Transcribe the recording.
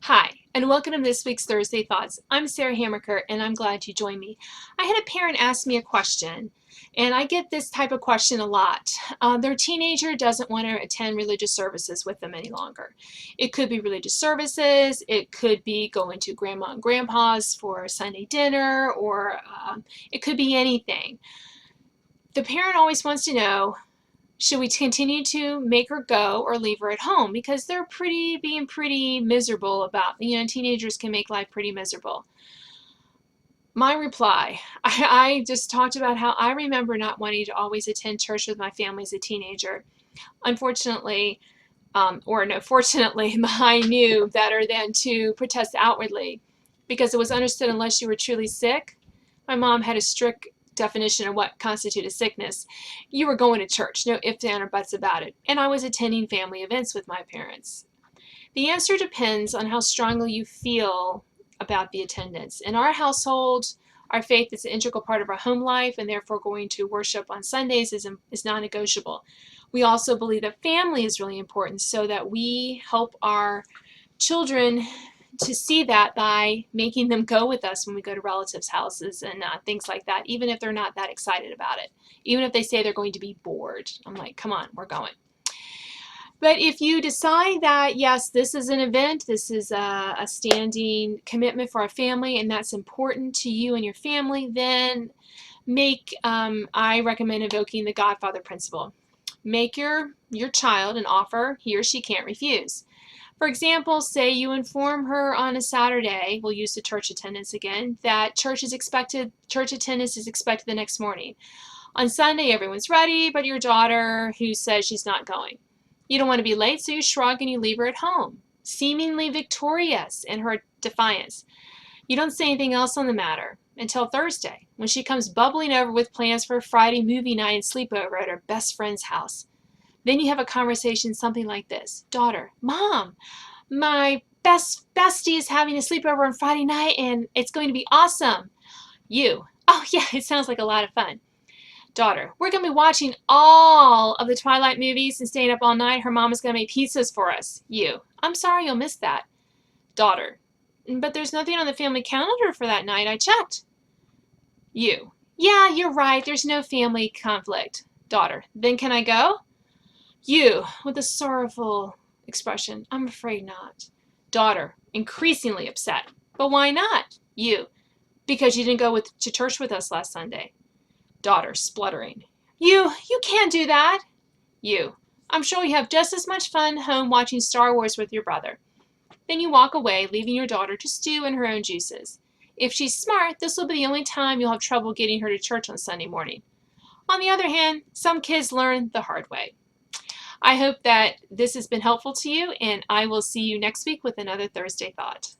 Hi, and welcome to this week's Thursday Thoughts. I'm Sarah Hammerker, and I'm glad you joined me. I had a parent ask me a question, and I get this type of question a lot. Their teenager doesn't want to attend religious services with them any longer. It could be religious services, it could be going to grandma and grandpa's for Sunday dinner, or it could be anything. The parent always wants to know, should we continue to make her go or leave her at home? Because they're being pretty miserable about, teenagers can make life pretty miserable. My reply, I just talked about how I remember not wanting to always attend church with my family as a teenager. Unfortunately, or no, fortunately, I knew better than to protest outwardly because it was understood unless you were truly sick. My mom had a strict definition of what constituted sickness. You were going to church, no ifs, ands, or buts about it. And I was attending family events with my parents. The answer depends on how strongly you feel about the attendance. In our household, our faith is an integral part of our home life, and therefore going to worship on Sundays is non-negotiable. We also believe that family is really important, so that we help our children to see that by making them go with us when we go to relatives' houses and things like that, even if they're not that excited about it. Even if they say they're going to be bored. I'm like, come on, we're going. But if you decide that, yes, this is an event, this is a standing commitment for our family, and that's important to you and your family, then I recommend invoking the Godfather principle. Make your child an offer he or she can't refuse. For example, say you inform her on a Saturday, we'll use the church attendance again, that church attendance is expected the next morning. On Sunday, everyone's ready, but your daughter who says she's not going. You don't want to be late, so you shrug and you leave her at home, seemingly victorious in her defiance. You don't say anything else on the matter until Thursday, when she comes bubbling over with plans for a Friday movie night and sleepover at her best friend's house. Then you have a conversation something like this. Daughter, Mom, my bestie is having a sleepover on Friday night and it's going to be awesome. You, oh yeah, it sounds like a lot of fun. Daughter, we're going to be watching all of the Twilight movies and staying up all night. Her mom is going to make pizzas for us. You, I'm sorry you'll miss that. Daughter, but there's nothing on the family calendar for that night. I checked. You, yeah, you're right. There's no family conflict. Daughter, then can I go? You, with a sorrowful expression, I'm afraid not. Daughter, increasingly upset. But why not? You, because you didn't go to church with us last Sunday. Daughter, spluttering. You can't do that. You, I'm sure you have just as much fun home watching Star Wars with your brother. Then you walk away, leaving your daughter to stew in her own juices. If she's smart, this will be the only time you'll have trouble getting her to church on Sunday morning. On the other hand, some kids learn the hard way. I hope that this has been helpful to you, and I will see you next week with another Thursday Thought.